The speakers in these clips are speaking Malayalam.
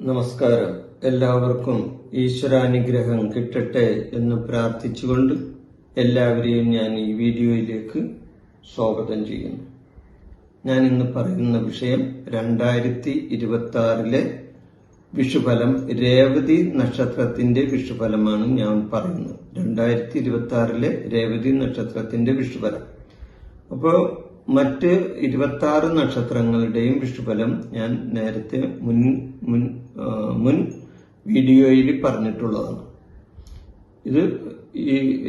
നമസ്കാരം. എല്ലാവർക്കും ഈശ്വരാനുഗ്രഹം കിട്ടട്ടെ എന്ന് പ്രാർത്ഥിച്ചുകൊണ്ട് എല്ലാവരെയും ഞാൻ ഈ വീഡിയോയിലേക്ക് സ്വാഗതം ചെയ്യുന്നു. ഞാൻ ഇന്ന് പറയുന്ന വിഷയം 2026 വിഷുഫലം, രേവതി നക്ഷത്രത്തിന്റെ വിഷുഫലമാണ് ഞാൻ പറയുന്നത്. 2026 രേവതി നക്ഷത്രത്തിന്റെ വിഷുഫലം. അപ്പോൾ മറ്റ് 26 നക്ഷത്രങ്ങളുടെയും വിഷുഫലം ഞാൻ നേരത്തെ മുൻ വീഡിയോയിൽ പറഞ്ഞിട്ടുള്ളതാണ്. ഇത് ഈ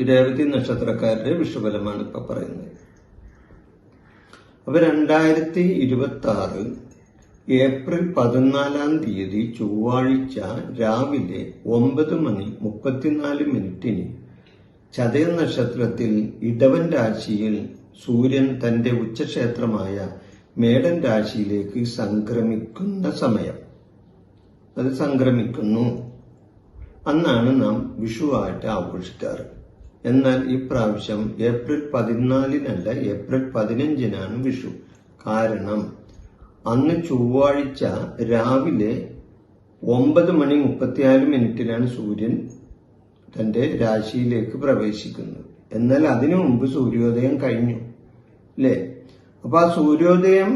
രേവതി നക്ഷത്രക്കാരുടെ വിഷുഫലമാണ് ഇപ്പൊ പറയുന്നത്. അപ്പൊ 2026 ഏപ്രിൽ 14 ചൊവ്വാഴ്ച രാവിലെ 9:34 ചതയ നക്ഷത്രത്തിൽ ഇടവൻ രാശിയിൽ സൂര്യൻ തന്റെ ഉച്ചക്ഷേത്രമായ മേടൻ രാശിയിലേക്ക് സംക്രമിക്കുന്ന സമയം. അത് സംക്രമിക്കുന്നു. അന്നാണ് നാം വിഷുവായിട്ട് ആഘോഷിക്കാറ്. എന്നാൽ ഈ പ്രാവശ്യം ഏപ്രിൽ 14 ഏപ്രിൽ 15 വിഷു. കാരണം അന്ന് ചൊവ്വാഴ്ച രാവിലെ 9:34 സൂര്യൻ തന്റെ രാശിയിലേക്ക് പ്രവേശിക്കുന്നത്. എന്നാൽ അതിനു മുമ്പ് സൂര്യോദയം കഴിഞ്ഞു, അല്ലേ? അപ്പൊ ആ സൂര്യോദയം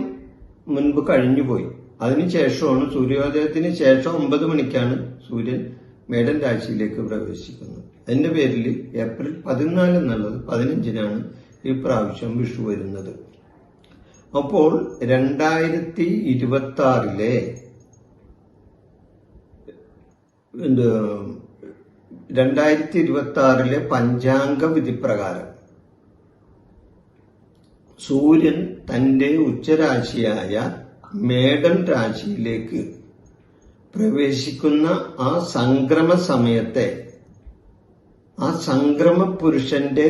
മുൻപ് കഴിഞ്ഞുപോയി. അതിനുശേഷമാണ്, സൂര്യോദയത്തിന് ശേഷം 9 മണിക്കാണ് സൂര്യൻ മേടൻ രാശിയിലേക്ക് പ്രവേശിക്കുന്നത്. അതിന്റെ പേരിൽ ഏപ്രിൽ 14 എന്നുള്ളത് 15 ഈ പ്രാവശ്യം വിഷു വരുന്നത്. അപ്പോൾ 2026 പഞ്ചാംഗ വിധിപ്രകാരം സൂര്യൻ തന്റെ ഉച്ചരാശിയായ മേടൻ രാശിയിലേക്ക് പ്രവേശിക്കുന്ന ആ സംക്രമ സമയത്തെ, ആ സംക്രമ പുരുഷന്റെ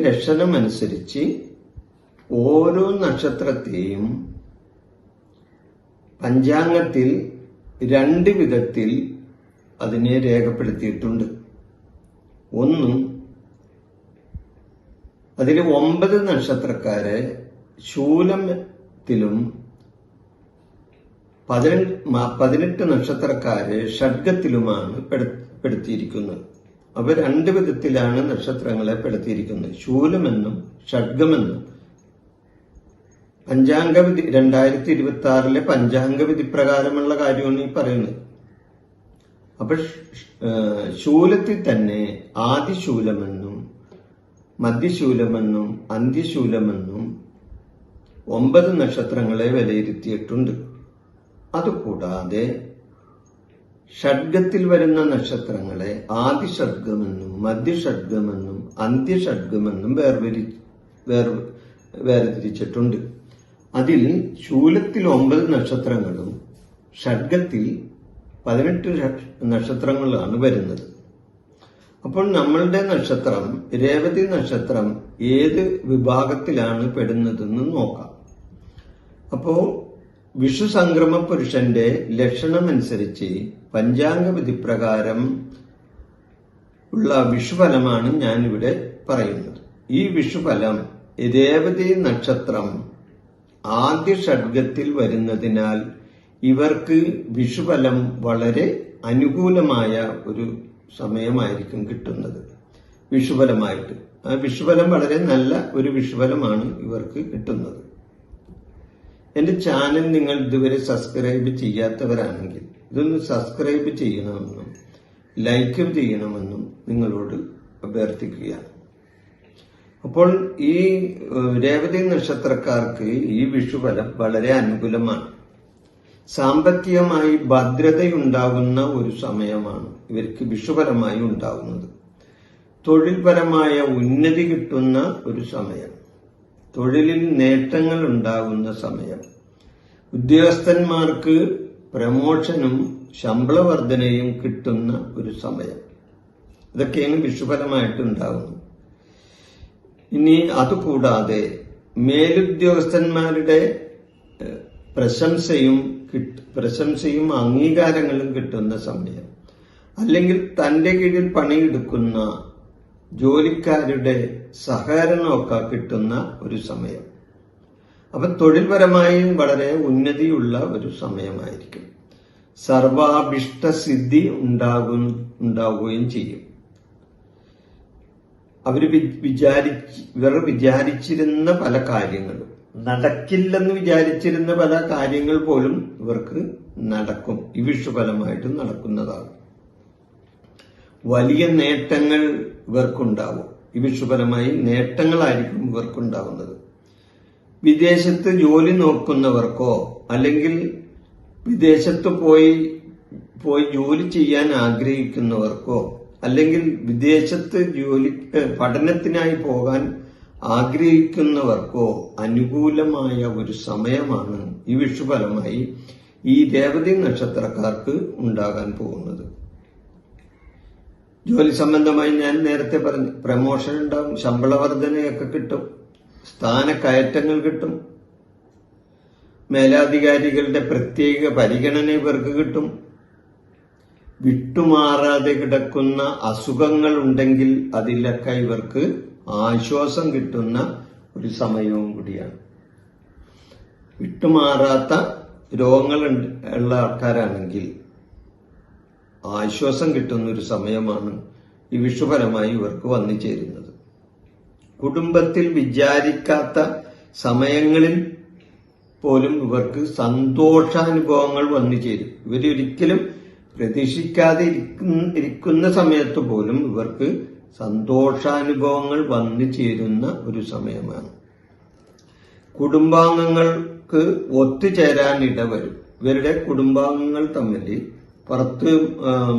ലക്ഷണമനുസരിച്ച് ഓരോ നക്ഷത്രത്തെയും പഞ്ചാംഗത്തിൽ 2 വിധത്തിൽ അതിനെ രേഖപ്പെടുത്തിയിട്ടുണ്ട്. ഒന്ന്, അതിൽ 9 നക്ഷത്രക്കാരെ ശൂലത്തിലും 18 നക്ഷത്രക്കാരെ ഷഡ്ഗത്തിലുമാണ് പെടുത്തിയിരിക്കുന്നത്. അവ 2 വിധത്തിലാണ് നക്ഷത്രങ്ങളെ പെടുത്തിയിരിക്കുന്നത്, ശൂലമെന്നും ഷഡ്ഗമെന്നും. പഞ്ചാംഗവിധി 2026 പഞ്ചാംഗവിധി പ്രകാരമുള്ള കാര്യമാണ് ഈ പറയുന്നത്. അപ്പൊ ശൂലത്തിൽ തന്നെ ആദിശൂലമെന്നും മധ്യശൂലമെന്നും അന്ത്യശൂലമെന്നും 9 നക്ഷത്രങ്ങളെ വിലയിരുത്തിയിട്ടുണ്ട്. അതുകൂടാതെ ഷഡ്ഗത്തിൽ വരുന്ന നക്ഷത്രങ്ങളെ ആദിഷഡ്ഗമെന്നും മധ്യഷഡ്ഗമെന്നും അന്ത്യഷഡ്ഗമെന്നും വേർതിരിച്ചിട്ടുണ്ട്. അതിൽ ശൂലത്തിൽ 9 നക്ഷത്രങ്ങളും ഷഡ്ഗത്തിൽ 18 നക്ഷത്രങ്ങളാണ് വരുന്നത്. അപ്പോൾ നമ്മളുടെ നക്ഷത്രം, രേവതി നക്ഷത്രം, ഏത് വിഭാഗത്തിലാണ് പെടുന്നതെന്ന് നോക്കാം. അപ്പോ വിഷു സംക്രമ പുരുഷന്റെ ലക്ഷണമനുസരിച്ച് പഞ്ചാംഗവിധി പ്രകാരം ഉള്ള വിഷുഫലമാണ് ഞാനിവിടെ പറയുന്നത്. ഈ വിഷുഫലം രേവതി നക്ഷത്രം ആദ്യ ഷഡ്ഗത്തിൽ വരുന്നതിനാൽ ഇവർക്ക് വിഷുഫലം വളരെ അനുകൂലമായ ഒരു സമയമായിരിക്കും കിട്ടുന്നത് വിഷുഫലമായിട്ട്. ആ വിഷുഫലം വളരെ നല്ല ഒരു വിഷുഫലമാണ് ഇവർക്ക് കിട്ടുന്നത്. എന്റെ ചാനൽ നിങ്ങൾ ഇതുവരെ സബ്സ്ക്രൈബ് ചെയ്യാത്തവരാണെങ്കിൽ ഇതൊന്ന് സബ്സ്ക്രൈബ് ചെയ്യണമെന്നും ലൈക്ക് ചെയ്യണമെന്നും നിങ്ങളോട് അഭ്യർത്ഥിക്കുകയാണ്. അപ്പോൾ ഈ രേവതി നക്ഷത്രക്കാർക്ക് ഈ വിഷുഫലം വളരെ അനുകൂലമാണ്. സാമ്പത്തികമായി ഭദ്രതയുണ്ടാകുന്ന ഒരു സമയമാണ് ഇവർക്ക് വിഷുഫലമായി ഉണ്ടാകുന്നത്. തൊഴിൽപരമായ ഉന്നതി കിട്ടുന്ന ഒരു സമയം, തൊഴിലിൽ നേട്ടങ്ങൾ ഉണ്ടാകുന്ന സമയം, ഉദ്യോഗസ്ഥന്മാർക്ക് പ്രമോഷനും ശമ്പള വർധനയും കിട്ടുന്ന ഒരു സമയം. ഇതൊക്കെയാണ് വിഷുഫലമായിട്ട് ഉണ്ടാകുന്നത്. ഇനി അതുകൂടാതെ മേലുദ്യോഗസ്ഥന്മാരുടെ പ്രശംസയും അംഗീകാരങ്ങളും കിട്ടുന്ന സമയം. അല്ലെങ്കിൽ തന്റെ കീഴിൽ പണിയെടുക്കുന്ന ജോലിക്കാരുടെ സഹകരണമൊക്കെ കിട്ടുന്ന ഒരു സമയം. അപ്പൊ തൊഴിൽപരമായി വളരെ ഉന്നതിയുള്ള ഒരു സമയമായിരിക്കും. സർവാഭിഷ്ടസിദ്ധി ഉണ്ടാവുകയും ചെയ്യും. ഇവർ വിചാരിച്ചിരുന്ന പല കാര്യങ്ങളും, നടക്കില്ലെന്ന് വിചാരിച്ചിരുന്ന പല കാര്യങ്ങൾ പോലും ഇവർക്ക് നടക്കും. ഈ വിഷുഫലമായിട്ട് നടക്കുന്നതാകും. വലിയ നേട്ടങ്ങൾ ഇവർക്കുണ്ടാവും. ഈ വിഷുഫലമായി നേട്ടങ്ങളായിരിക്കും ഇവർക്കുണ്ടാവുന്നത്. വിദേശത്ത് ജോലി നോക്കുന്നവർക്കോ അല്ലെങ്കിൽ വിദേശത്ത് പോയി ജോലി ചെയ്യാൻ ആഗ്രഹിക്കുന്നവർക്കോ അല്ലെങ്കിൽ വിദേശത്ത് പഠനത്തിനായി പോകാൻ ആഗ്രഹിക്കുന്നവർക്കോ അനുകൂലമായ ഒരു സമയമാണ് ഈ വിഷുഫലമായി ഈ രേവതി നക്ഷത്രക്കാർക്ക് ഉണ്ടാകാൻ പോകുന്നത്. ജോലി സംബന്ധമായി ഞാൻ നേരത്തെ പറഞ്ഞു, പ്രമോഷൻ ഉണ്ടാവും, ശമ്പള വർധനയൊക്കെ കിട്ടും, സ്ഥാനക്കയറ്റങ്ങൾ കിട്ടും, മേലധികാരികളുടെ പ്രത്യേക പരിഗണന ഇവർക്ക് കിട്ടും. വിട്ടുമാറാതെ കിടക്കുന്ന അസുഖങ്ങൾ ഉണ്ടെങ്കിൽ അതിലൊക്കെ ഇവർക്ക് ആശ്വാസം കിട്ടുന്ന ഒരു സമയവും കൂടിയാണ്. വിട്ടുമാറാത്ത രോഗങ്ങൾ ഉള്ള ആൾക്കാരാണെങ്കിൽ ആശ്വാസം കിട്ടുന്ന ഒരു സമയമാണ് ഈ വിഷുഫലമായി ഇവർക്ക് വന്നു ചേരുന്നത്. കുടുംബത്തിൽ വിചാരിക്കാത്ത സമയങ്ങളിൽ പോലും ഇവർക്ക് സന്തോഷാനുഭവങ്ങൾ വന്നു ചേരും. ഇവരൊരിക്കലും പ്രതീക്ഷിക്കാതെ ഇരിക്കുന്ന സമയത്ത് പോലും ഇവർക്ക് സന്തോഷാനുഭവങ്ങൾ വന്നു ചേരുന്ന ഒരു സമയമാണ്. കുടുംബാംഗങ്ങൾക്ക് ഒത്തുചേരാൻ ഇടവരും. ഇവരുടെ കുടുംബാംഗങ്ങൾ തമ്മിൽ പുറത്ത്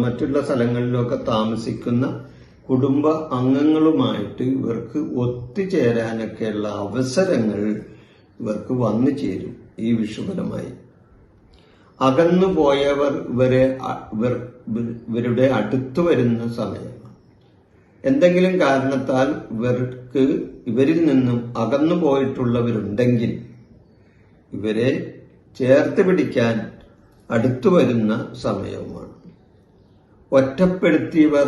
മറ്റുള്ള സ്ഥലങ്ങളിലൊക്കെ താമസിക്കുന്ന കുടുംബ അംഗങ്ങളുമായിട്ട് ഇവർക്ക് ഒത്തുചേരാനൊക്കെയുള്ള അവസരങ്ങൾ ഇവർക്ക് വന്നു ചേരും ഈ വിഷുഫലമായി. അകന്നുപോയവർ ഇവരുടെ അടുത്തു വരുന്ന സമയമാണ്. എന്തെങ്കിലും കാരണത്താൽ ഇവരിൽ നിന്നും അകന്നു പോയിട്ടുള്ളവരുണ്ടെങ്കിൽ ഇവരെ ചേർത്ത് പിടിക്കാൻ അടുത്തു വരുന്ന സമയവുമാണ്. ഒറ്റപ്പെടുത്തിയവർ,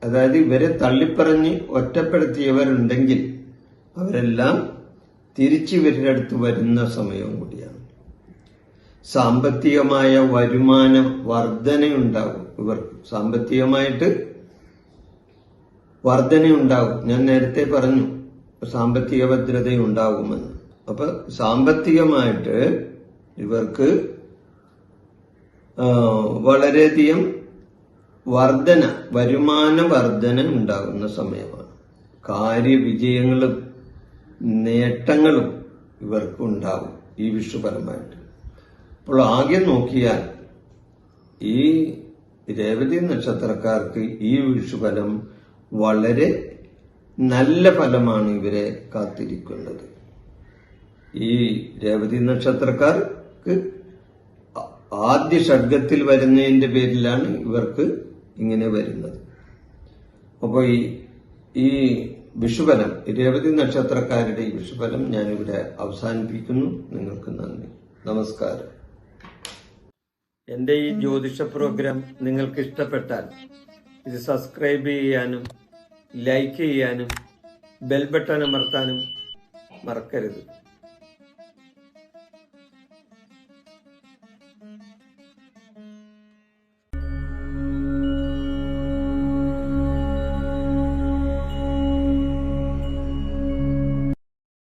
അതായത് ഇവരെ തള്ളിപ്പറഞ്ഞ് ഒറ്റപ്പെടുത്തിയവരുണ്ടെങ്കിൽ അവരെല്ലാം തിരിച്ച് ഇവരുടെ അടുത്ത് വരുന്ന സമയവും കൂടിയാണ്. സാമ്പത്തികമായ വരുമാന വർധനയുണ്ടാകും. ഇവർക്ക് സാമ്പത്തികമായിട്ട് വർധനയുണ്ടാകും. ഞാൻ നേരത്തെ പറഞ്ഞു സാമ്പത്തിക ഭദ്രതയുണ്ടാകുമെന്ന്. അപ്പൊ സാമ്പത്തികമായിട്ട് ഇവർക്ക് വളരെയധികം വരുമാന വർധന ഉണ്ടാകുന്ന സമയമാണ്. കാര്യവിജയങ്ങളും നേട്ടങ്ങളും ഇവർക്ക് ഉണ്ടാകും ഈ വിഷുഫലമായിട്ട്. അപ്പോൾ ആകെ നോക്കിയാൽ ഈ രേവതി നക്ഷത്രക്കാർക്ക് ഈ വിഷുഫലം വളരെ നല്ല ഫലമാണ് ഇവരെ കാത്തിരിക്കുന്നത്. ഈ രേവതി നക്ഷത്രക്കാർക്ക് ആദ്യ ഷഡ്ഗത്തിൽ വരുന്നതിന്റെ പേരിലാണ് ഇവർക്ക് ഇങ്ങനെ വരുന്നത്. അപ്പോൾ ഈ വിഷുഫലം, രേവതി നക്ഷത്രക്കാരുടെ ഈ വിഷുഫലം ഞാനിവിടെ അവസാനിപ്പിക്കുന്നു. നിങ്ങൾക്ക് നന്ദി, നമസ്കാരം. എൻ്റെ ഈ ജ്യോതിഷ പ്രോഗ്രാം നിങ്ങൾക്ക് ഇഷ്ടപ്പെട്ടാൽ ഇത് സബ്സ്ക്രൈബ് ചെയ്യാനും ലൈക്ക് ചെയ്യാനും ബെൽ ബട്ടൺ അമർത്താനും മറക്കരുത്.